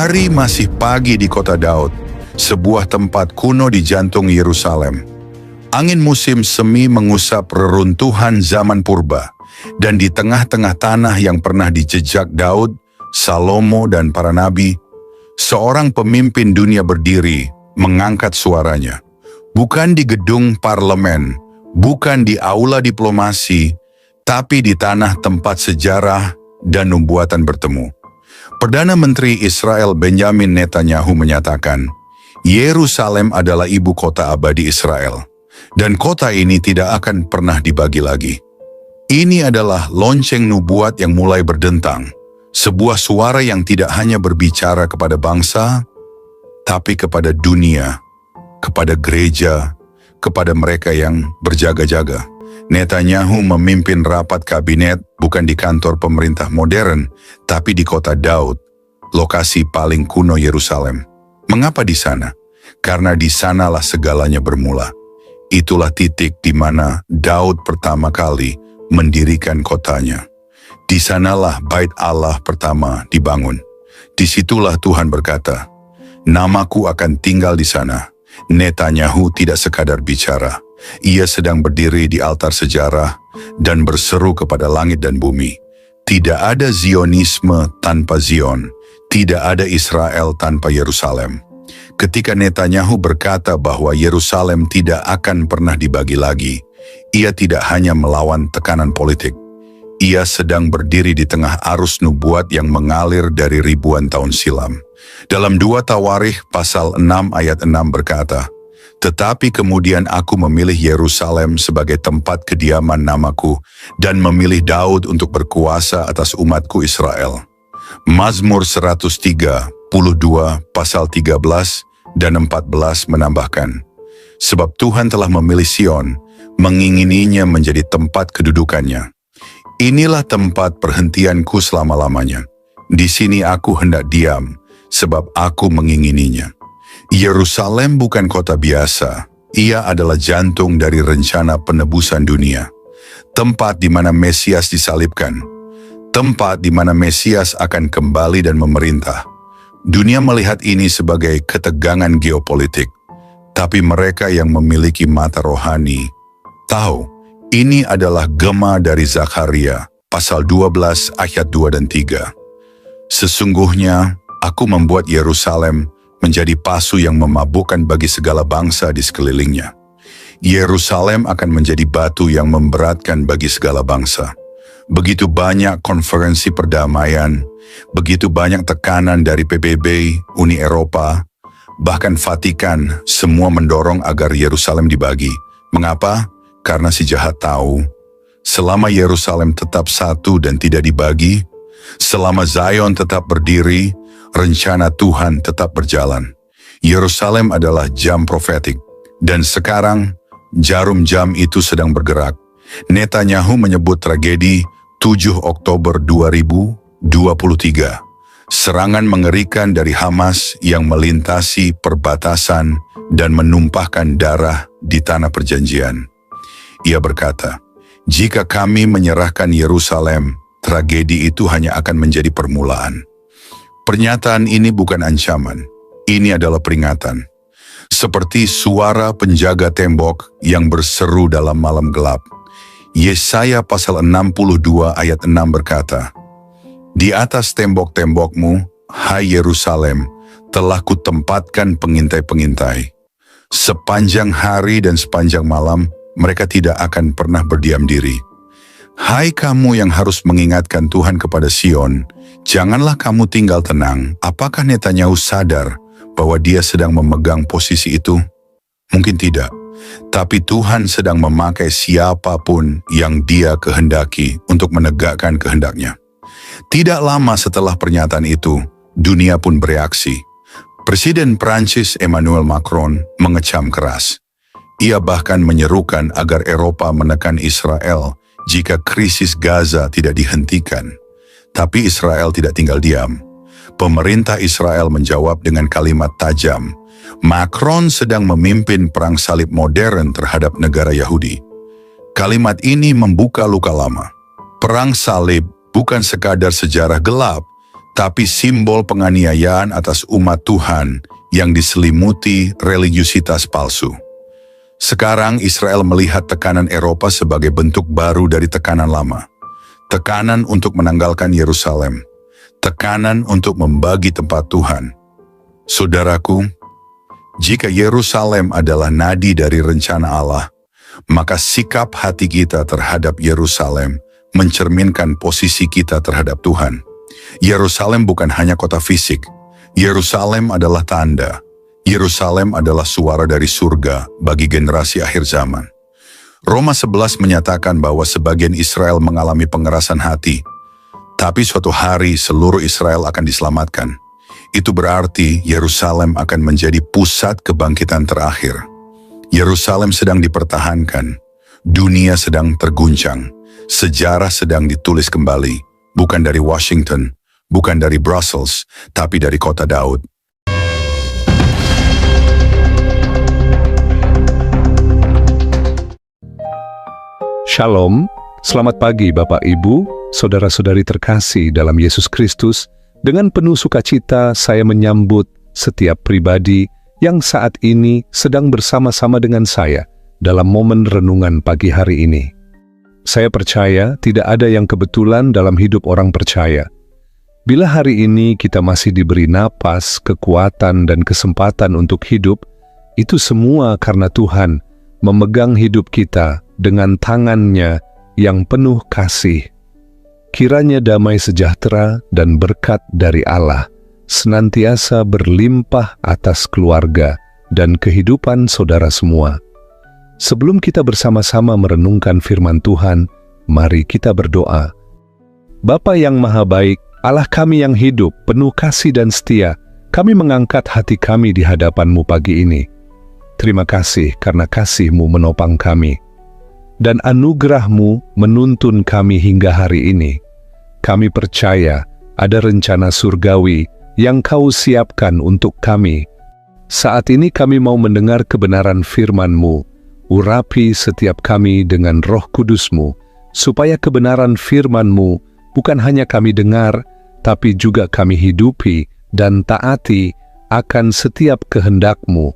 Hari masih pagi di kota Daud, sebuah tempat kuno di jantung Yerusalem. Angin musim semi mengusap reruntuhan zaman purba, dan di tengah-tengah tanah yang pernah dijejak Daud, Salomo, dan para nabi, seorang pemimpin dunia berdiri mengangkat suaranya. Bukan di gedung parlemen, bukan di aula diplomasi, tapi di tanah tempat sejarah dan nubuatan bertemu. Perdana Menteri Israel Benjamin Netanyahu menyatakan, Yerusalem adalah ibu kota abadi Israel, dan kota ini tidak akan pernah dibagi lagi. Ini adalah lonceng nubuat yang mulai berdentang, sebuah suara yang tidak hanya berbicara kepada bangsa, tapi kepada dunia, kepada gereja, kepada mereka yang berjaga-jaga. Netanyahu memimpin rapat kabinet bukan di kantor pemerintah modern, tapi di kota Daud, lokasi paling kuno Yerusalem. Mengapa di sana? Karena di sanalah segalanya bermula. Itulah titik di mana Daud pertama kali mendirikan kotanya. Di sanalah bait Allah pertama dibangun. Disitulah Tuhan berkata, "Namaku akan tinggal di sana." Netanyahu tidak sekadar bicara. Ia sedang berdiri di altar sejarah dan berseru kepada langit dan bumi. Tidak ada Zionisme tanpa Zion. Tidak ada Israel tanpa Yerusalem. Ketika Netanyahu berkata bahwa Yerusalem tidak akan pernah dibagi lagi, ia tidak hanya melawan tekanan politik. Ia sedang berdiri di tengah arus nubuat yang mengalir dari ribuan tahun silam. Dalam 2 Tawarikh pasal 6 ayat 6 berkata, "Tetapi kemudian aku memilih Yerusalem sebagai tempat kediaman namaku dan memilih Daud untuk berkuasa atas umatku Israel." Mazmur 132 pasal 13 dan 14 menambahkan, "Sebab Tuhan telah memilih Sion, mengingininya menjadi tempat kedudukannya. Inilah tempat perhentianku selama-lamanya. Di sini aku hendak diam, sebab aku mengingininya." Yerusalem bukan kota biasa. Ia adalah jantung dari rencana penebusan dunia. Tempat di mana Mesias disalibkan. Tempat di mana Mesias akan kembali dan memerintah. Dunia melihat ini sebagai ketegangan geopolitik. Tapi mereka yang memiliki mata rohani tahu ini adalah gema dari Zakaria, pasal 12 ayat 2 dan 3. "Sesungguhnya aku membuat Yerusalem menjadi pasu yang memabukkan bagi segala bangsa di sekelilingnya. Yerusalem akan menjadi batu yang memberatkan bagi segala bangsa." Begitu banyak konferensi perdamaian, begitu banyak tekanan dari PBB, Uni Eropa, bahkan Vatikan, semua mendorong agar Yerusalem dibagi. Mengapa? Karena si jahat tahu, selama Yerusalem tetap satu dan tidak dibagi, selama Zion tetap berdiri, rencana Tuhan tetap berjalan. Yerusalem adalah jam profetik, dan sekarang jarum jam itu sedang bergerak. Netanyahu menyebut tragedi 7 Oktober 2023, serangan mengerikan dari Hamas yang melintasi perbatasan dan menumpahkan darah di tanah perjanjian. Ia berkata, "Jika kami menyerahkan Yerusalem, tragedi itu hanya akan menjadi permulaan." Pernyataan ini bukan ancaman, ini adalah peringatan. Seperti suara penjaga tembok yang berseru dalam malam gelap. Yesaya pasal 62 ayat 6 berkata, "Di atas tembok-tembokmu, hai Yerusalem, telah kutempatkan pengintai-pengintai. Sepanjang hari dan sepanjang malam, mereka tidak akan pernah berdiam diri." Hai kamu yang harus mengingatkan Tuhan kepada Sion, janganlah kamu tinggal tenang. Apakah Netanyahu sadar bahwa dia sedang memegang posisi itu? Mungkin tidak, tapi Tuhan sedang memakai siapapun yang dia kehendaki untuk menegakkan kehendaknya. Tidak lama setelah pernyataan itu, dunia pun bereaksi. Presiden Prancis Emmanuel Macron mengecam keras. Ia bahkan menyerukan agar Eropa menekan Israel jika krisis Gaza tidak dihentikan. Tapi Israel tidak tinggal diam. Pemerintah Israel menjawab dengan kalimat tajam. Macron sedang memimpin perang salib modern terhadap negara Yahudi. Kalimat ini membuka luka lama. Perang salib bukan sekadar sejarah gelap, tapi simbol penganiayaan atas umat Tuhan yang diselimuti religiusitas palsu. Sekarang Israel melihat tekanan Eropa sebagai bentuk baru dari tekanan lama. Tekanan untuk menanggalkan Yerusalem. Tekanan untuk membagi tempat Tuhan. Saudaraku, jika Yerusalem adalah nadi dari rencana Allah, maka sikap hati kita terhadap Yerusalem mencerminkan posisi kita terhadap Tuhan. Yerusalem bukan hanya kota fisik. Yerusalem adalah tanda. Yerusalem adalah suara dari surga bagi generasi akhir zaman. Roma 11 menyatakan bahwa sebagian Israel mengalami pengerasan hati, tapi suatu hari seluruh Israel akan diselamatkan. Itu berarti Yerusalem akan menjadi pusat kebangkitan terakhir. Yerusalem sedang dipertahankan, dunia sedang terguncang, sejarah sedang ditulis kembali, bukan dari Washington, bukan dari Brussels, tapi dari kota Daud. Shalom, selamat pagi Bapak Ibu, saudara-saudari terkasih dalam Yesus Kristus. Dengan penuh sukacita saya menyambut setiap pribadi yang saat ini sedang bersama-sama dengan saya dalam momen renungan pagi hari ini. Saya percaya tidak ada yang kebetulan dalam hidup orang percaya. Bila hari ini kita masih diberi napas, kekuatan, dan kesempatan untuk hidup, itu semua karena Tuhan memegang hidup kita dengan tangan-Nya yang penuh kasih. Kiranya damai sejahtera dan berkat dari Allah senantiasa berlimpah atas keluarga dan kehidupan saudara semua. Sebelum kita bersama-sama merenungkan firman Tuhan, mari kita berdoa. Bapa yang Maha Baik, Allah kami yang hidup, penuh kasih dan setia, kami mengangkat hati kami di hadapan-Mu pagi ini. Terima kasih karena kasih-Mu menopang kami, dan anugerah-Mu menuntun kami hingga hari ini. Kami percaya ada rencana surgawi yang Kau siapkan untuk kami. Saat ini kami mau mendengar kebenaran firman-Mu. Urapi setiap kami dengan Roh Kudus-Mu, supaya kebenaran firman-Mu bukan hanya kami dengar, tapi juga kami hidupi dan taati akan setiap kehendak-Mu.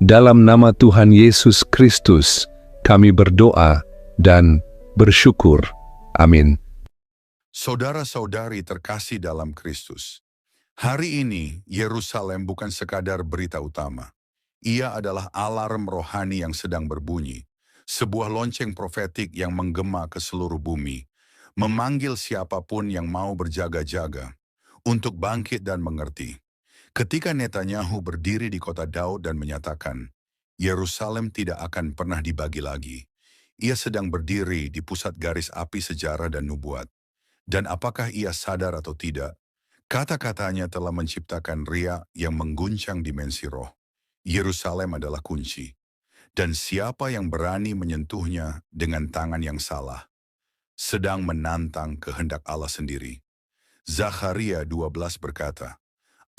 Dalam nama Tuhan Yesus Kristus, kami berdoa dan bersyukur. Amin. Saudara-saudari terkasih dalam Kristus, hari ini Yerusalem bukan sekadar berita utama. Ia adalah alarm rohani yang sedang berbunyi, sebuah lonceng profetik yang menggema ke seluruh bumi, memanggil siapapun yang mau berjaga-jaga untuk bangkit dan mengerti. Ketika Netanyahu berdiri di kota Daud dan menyatakan, Yerusalem tidak akan pernah dibagi lagi, ia sedang berdiri di pusat garis api sejarah dan nubuat. Dan apakah ia sadar atau tidak, kata-katanya telah menciptakan riak yang mengguncang dimensi roh. Yerusalem adalah kunci, dan siapa yang berani menyentuhnya dengan tangan yang salah, sedang menantang kehendak Allah sendiri. Zakharia 12 berkata,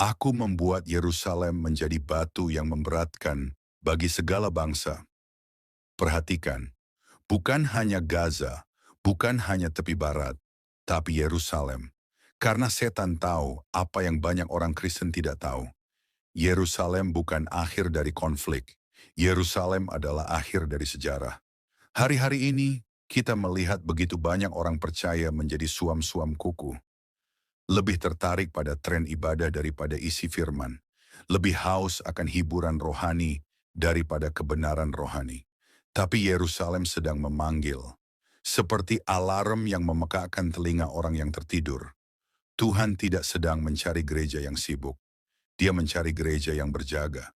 Aku membuat Yerusalem menjadi batu yang memberatkan bagi segala bangsa. Perhatikan, bukan hanya Gaza, bukan hanya tepi barat, tapi Yerusalem. Karena setan tahu apa yang banyak orang Kristen tidak tahu. Yerusalem bukan akhir dari konflik. Yerusalem adalah akhir dari sejarah. Hari-hari ini, kita melihat begitu banyak orang percaya menjadi suam-suam kuku. Lebih tertarik pada tren ibadah daripada isi firman. Lebih haus akan hiburan rohani daripada kebenaran rohani. Tapi Yerusalem sedang memanggil, seperti alarm yang memekakkan telinga orang yang tertidur. Tuhan tidak sedang mencari gereja yang sibuk. Dia mencari gereja yang berjaga.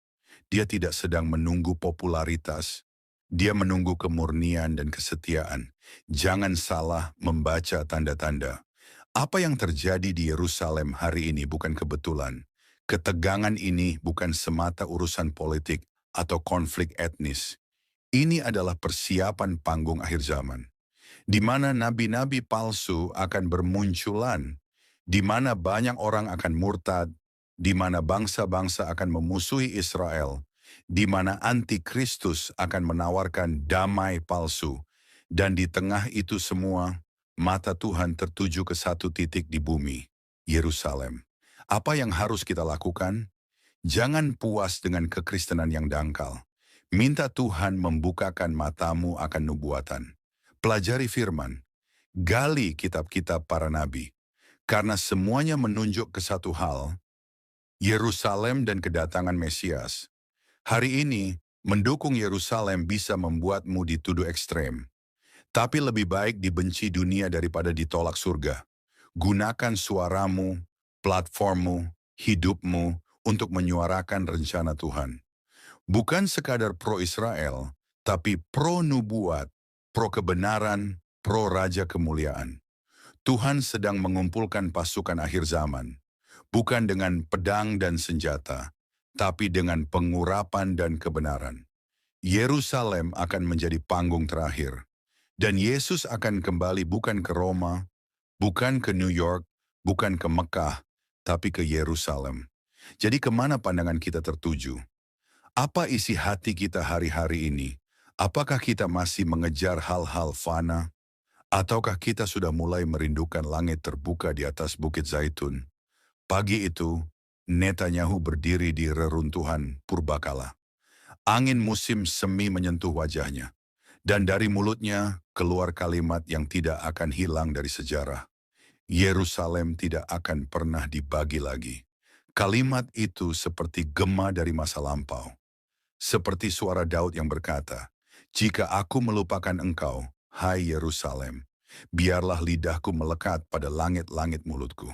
Dia tidak sedang menunggu popularitas. Dia menunggu kemurnian dan kesetiaan. Jangan salah membaca tanda-tanda. Apa yang terjadi di Yerusalem hari ini bukan kebetulan. Ketegangan ini bukan semata urusan politik atau konflik etnis. Ini adalah persiapan panggung akhir zaman, di mana nabi-nabi palsu akan bermunculan, di mana banyak orang akan murtad, di mana bangsa-bangsa akan memusuhi Israel, di mana antikristus akan menawarkan damai palsu, dan di tengah itu semua, mata Tuhan tertuju ke satu titik di bumi, Yerusalem. Apa yang harus kita lakukan? Jangan puas dengan kekristenan yang dangkal. Minta Tuhan membukakan matamu akan nubuatan. Pelajari firman. Gali kitab-kitab para nabi. Karena semuanya menunjuk ke satu hal, Yerusalem dan kedatangan Mesias. Hari ini, mendukung Yerusalem bisa membuatmu dituduh ekstrem. Tapi lebih baik dibenci dunia daripada ditolak surga. Gunakan suaramu, platformmu, hidupmu untuk menyuarakan rencana Tuhan. Bukan sekadar pro-Israel, tapi pro-nubuat, pro-kebenaran, pro-raja kemuliaan. Tuhan sedang mengumpulkan pasukan akhir zaman, bukan dengan pedang dan senjata, tapi dengan pengurapan dan kebenaran. Yerusalem akan menjadi panggung terakhir. Dan Yesus akan kembali bukan ke Roma, bukan ke New York, bukan ke Mekah, tapi ke Yerusalem. Jadi kemana pandangan kita tertuju? Apa isi hati kita hari-hari ini? Apakah kita masih mengejar hal-hal fana? Ataukah kita sudah mulai merindukan langit terbuka di atas Bukit Zaitun? Pagi itu, Netanyahu berdiri di reruntuhan purbakala. Angin musim semi menyentuh wajahnya. Dan dari mulutnya keluar kalimat yang tidak akan hilang dari sejarah. Yerusalem tidak akan pernah dibagi lagi. Kalimat itu seperti gema dari masa lampau. Seperti suara Daud yang berkata, "Jika aku melupakan engkau, hai Yerusalem, biarlah lidahku melekat pada langit-langit mulutku."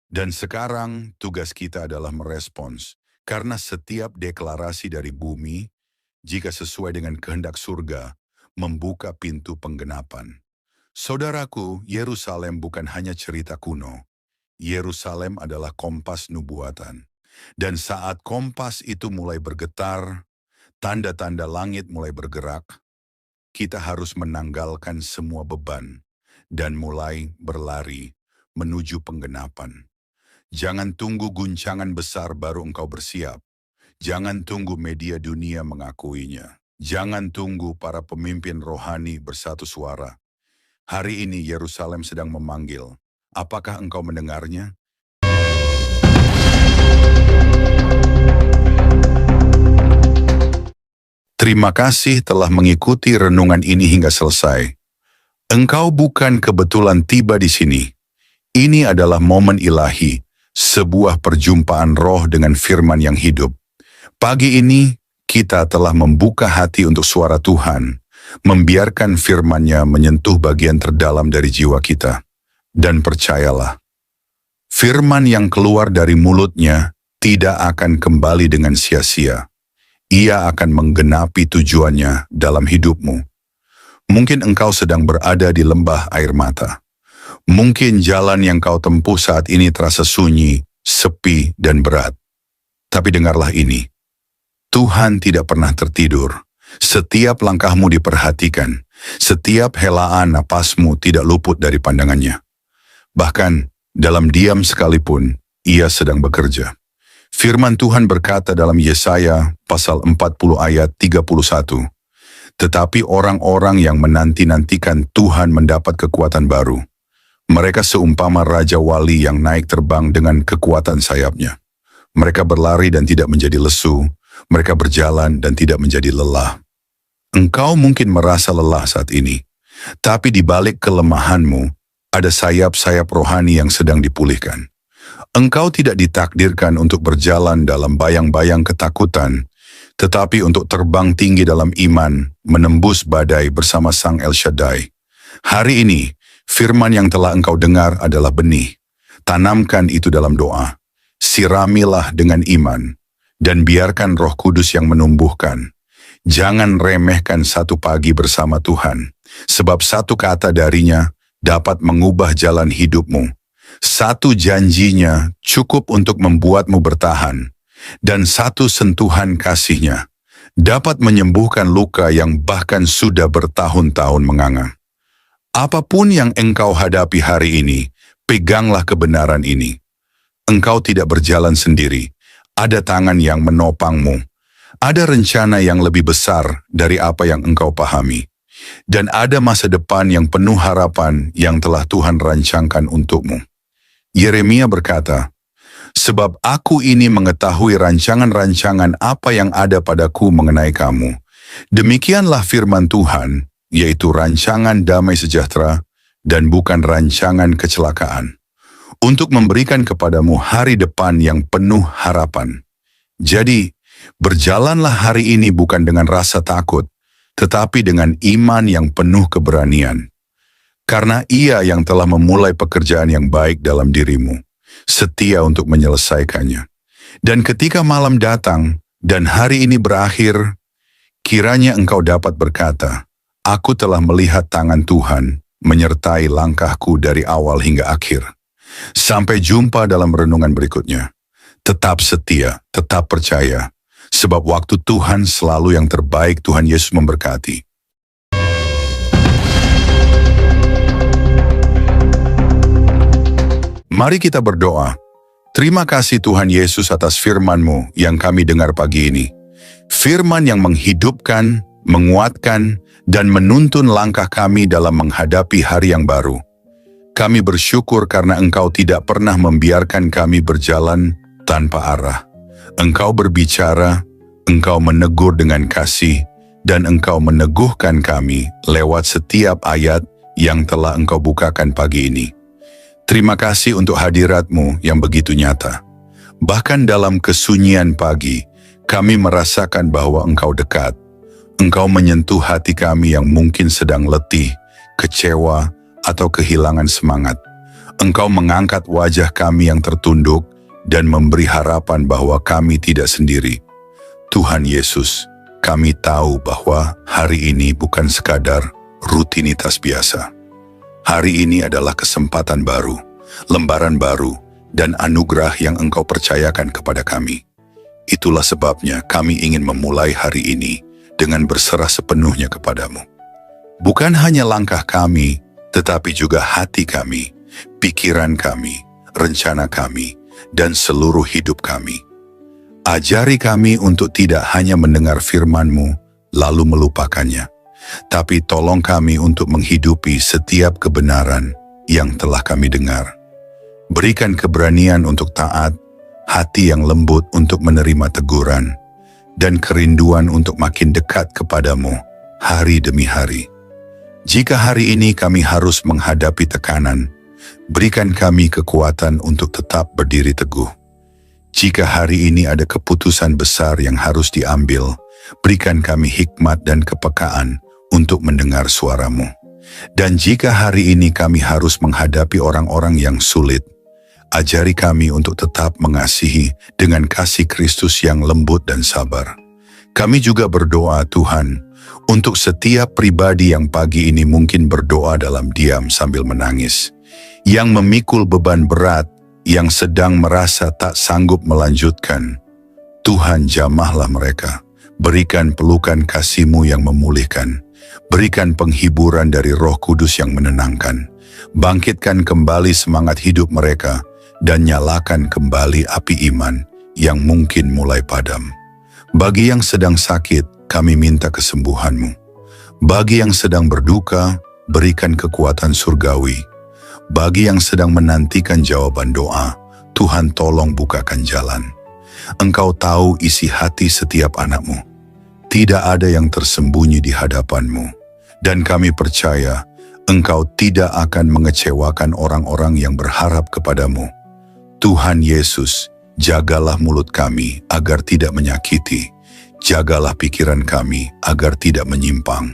Dan sekarang tugas kita adalah merespons, karena setiap deklarasi dari bumi, jika sesuai dengan kehendak surga, membuka pintu penggenapan. Saudaraku, Yerusalem bukan hanya cerita kuno. Yerusalem adalah kompas nubuatan. Dan saat kompas itu mulai bergetar, tanda-tanda langit mulai bergerak, kita harus menanggalkan semua beban dan mulai berlari menuju penggenapan. Jangan tunggu guncangan besar baru engkau bersiap. Jangan tunggu media dunia mengakuinya. Jangan tunggu para pemimpin rohani bersatu suara. Hari ini Yerusalem sedang memanggil. Apakah engkau mendengarnya? Terima kasih telah mengikuti renungan ini hingga selesai. Engkau bukan kebetulan tiba di sini. Ini adalah momen ilahi, sebuah perjumpaan roh dengan firman yang hidup. Pagi ini, kita telah membuka hati untuk suara Tuhan, membiarkan firman-Nya menyentuh bagian terdalam dari jiwa kita. Dan percayalah, firman yang keluar dari mulut-Nya tidak akan kembali dengan sia-sia. Ia akan menggenapi tujuannya dalam hidupmu. Mungkin engkau sedang berada di lembah air mata. Mungkin jalan yang kau tempuh saat ini terasa sunyi, sepi, dan berat. Tapi dengarlah ini. Tuhan tidak pernah tertidur. Setiap langkahmu diperhatikan. Setiap helaan napasmu tidak luput dari pandangannya. Bahkan dalam diam sekalipun, Ia sedang bekerja. Firman Tuhan berkata dalam Yesaya pasal 40 ayat 31, "Tetapi orang-orang yang menanti-nantikan Tuhan mendapat kekuatan baru. Mereka seumpama Raja Wali yang naik terbang dengan kekuatan sayapnya. Mereka berlari dan tidak menjadi lesu. Mereka berjalan dan tidak menjadi lelah." Engkau mungkin merasa lelah saat ini, tapi di balik kelemahanmu, ada sayap-sayap rohani yang sedang dipulihkan. Engkau tidak ditakdirkan untuk berjalan dalam bayang-bayang ketakutan, tetapi untuk terbang tinggi dalam iman, menembus badai bersama Sang El Shaddai. Hari ini, firman yang telah engkau dengar adalah benih. Tanamkan itu dalam doa. Siramilah dengan iman. Dan biarkan Roh Kudus yang menumbuhkan. Jangan remehkan satu pagi bersama Tuhan, sebab satu kata darinya dapat mengubah jalan hidupmu. Satu janjinya cukup untuk membuatmu bertahan, dan satu sentuhan kasih-Nya dapat menyembuhkan luka yang bahkan sudah bertahun-tahun menganga. Apapun yang engkau hadapi hari ini, peganglah kebenaran ini. Engkau tidak berjalan sendiri. Ada tangan yang menopangmu. Ada rencana yang lebih besar dari apa yang engkau pahami. Dan ada masa depan yang penuh harapan yang telah Tuhan rancangkan untukmu. Yeremia berkata, "Sebab aku ini mengetahui rancangan-rancangan apa yang ada padaku mengenai kamu. Demikianlah firman Tuhan, yaitu rancangan damai sejahtera dan bukan rancangan kecelakaan, untuk memberikan kepadamu hari depan yang penuh harapan. Jadi, berjalanlah hari ini bukan dengan rasa takut, tetapi dengan iman yang penuh keberanian. Karena Ia yang telah memulai pekerjaan yang baik dalam dirimu, setia untuk menyelesaikannya. Dan ketika malam datang dan hari ini berakhir, kiranya engkau dapat berkata, aku telah melihat tangan Tuhan menyertai langkahku dari awal hingga akhir. Sampai jumpa dalam renungan berikutnya. Tetap setia, tetap percaya, sebab waktu Tuhan selalu yang terbaik. Tuhan Yesus memberkati. Mari kita berdoa. Terima kasih Tuhan Yesus atas firman-Mu yang kami dengar pagi ini. Firman yang menghidupkan, menguatkan, dan menuntun langkah kami dalam menghadapi hari yang baru. Kami bersyukur karena Engkau tidak pernah membiarkan kami berjalan tanpa arah. Engkau berbicara, Engkau menegur dengan kasih, dan Engkau meneguhkan kami lewat setiap ayat yang telah Engkau bukakan pagi ini. Terima kasih untuk hadirat-Mu yang begitu nyata. Bahkan dalam kesunyian pagi, kami merasakan bahwa Engkau dekat. Engkau menyentuh hati kami yang mungkin sedang letih, kecewa, atau kehilangan semangat. Engkau mengangkat wajah kami yang tertunduk dan memberi harapan bahwa kami tidak sendiri. Tuhan Yesus, kami tahu bahwa hari ini bukan sekadar rutinitas biasa. Hari ini adalah kesempatan baru, lembaran baru, dan anugerah yang Engkau percayakan kepada kami. Itulah sebabnya kami ingin memulai hari ini dengan berserah sepenuhnya kepadamu. Bukan hanya langkah kami, tetapi juga hati kami, pikiran kami, rencana kami, dan seluruh hidup kami. Ajari kami untuk tidak hanya mendengar firman-Mu lalu melupakannya, tapi tolong kami untuk menghidupi setiap kebenaran yang telah kami dengar. Berikan keberanian untuk taat, hati yang lembut untuk menerima teguran, dan kerinduan untuk makin dekat kepadamu hari demi hari. Jika hari ini kami harus menghadapi tekanan, berikan kami kekuatan untuk tetap berdiri teguh. Jika hari ini ada keputusan besar yang harus diambil, berikan kami hikmat dan kepekaan untuk mendengar suara-Mu. Dan jika hari ini kami harus menghadapi orang-orang yang sulit, ajari kami untuk tetap mengasihi dengan kasih Kristus yang lembut dan sabar. Kami juga berdoa Tuhan, untuk setiap pribadi yang pagi ini mungkin berdoa dalam diam sambil menangis, yang memikul beban berat, yang sedang merasa tak sanggup melanjutkan. Tuhan jamahlah mereka, berikan pelukan kasih-Mu yang memulihkan, berikan penghiburan dari Roh Kudus yang menenangkan, bangkitkan kembali semangat hidup mereka, dan nyalakan kembali api iman yang mungkin mulai padam. Bagi yang sedang sakit, kami minta kesembuhan-Mu. Bagi yang sedang berduka, berikan kekuatan surgawi. Bagi yang sedang menantikan jawaban doa, Tuhan tolong bukakan jalan. Engkau tahu isi hati setiap anak-Mu. Tidak ada yang tersembunyi di hadapan-Mu. Dan kami percaya, Engkau tidak akan mengecewakan orang-orang yang berharap kepadamu. Tuhan Yesus, jagalah mulut kami agar tidak menyakiti. Jagalah pikiran kami agar tidak menyimpang.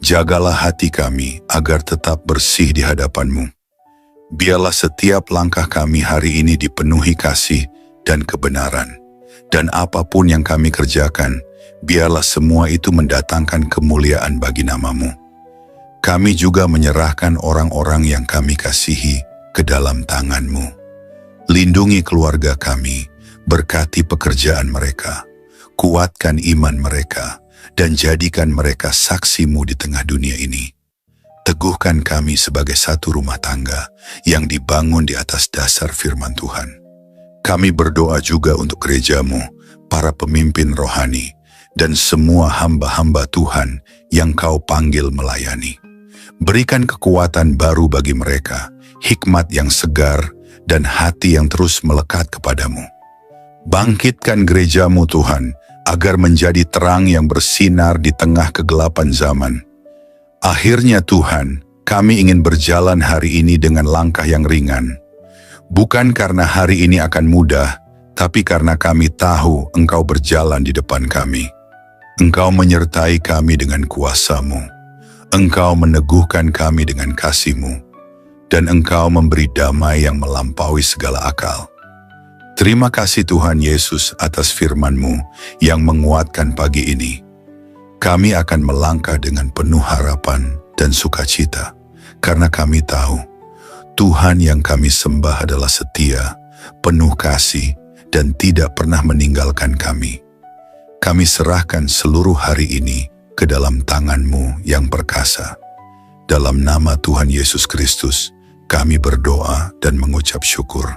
Jagalah hati kami agar tetap bersih di hadapan-Mu. Biarlah setiap langkah kami hari ini dipenuhi kasih dan kebenaran. Dan apapun yang kami kerjakan, biarlah semua itu mendatangkan kemuliaan bagi nama-Mu. Kami juga menyerahkan orang-orang yang kami kasihi ke dalam tangan-Mu. Lindungi keluarga kami, berkati pekerjaan mereka, kuatkan iman mereka, dan jadikan mereka saksi-Mu di tengah dunia ini. Teguhkan kami sebagai satu rumah tangga yang dibangun di atas dasar firman Tuhan. Kami berdoa juga untuk gereja-Mu, para pemimpin rohani, dan semua hamba-hamba Tuhan yang Kau panggil melayani. Berikan kekuatan baru bagi mereka, hikmat yang segar, dan hati yang terus melekat kepadamu. Bangkitkan gerejamu Tuhan, agar menjadi terang yang bersinar di tengah kegelapan zaman. Akhirnya Tuhan, kami ingin berjalan hari ini dengan langkah yang ringan. Bukan karena hari ini akan mudah, tapi karena kami tahu Engkau berjalan di depan kami. Engkau menyertai kami dengan kuasa-Mu. Engkau meneguhkan kami dengan kasih-Mu. Dan Engkau memberi damai yang melampaui segala akal. Terima kasih Tuhan Yesus atas firman-Mu yang menguatkan pagi ini. Kami akan melangkah dengan penuh harapan dan sukacita, karena kami tahu Tuhan yang kami sembah adalah setia, penuh kasih, dan tidak pernah meninggalkan kami. Kami serahkan seluruh hari ini ke dalam tangan-Mu yang perkasa. Dalam nama Tuhan Yesus Kristus, kami berdoa dan mengucap syukur.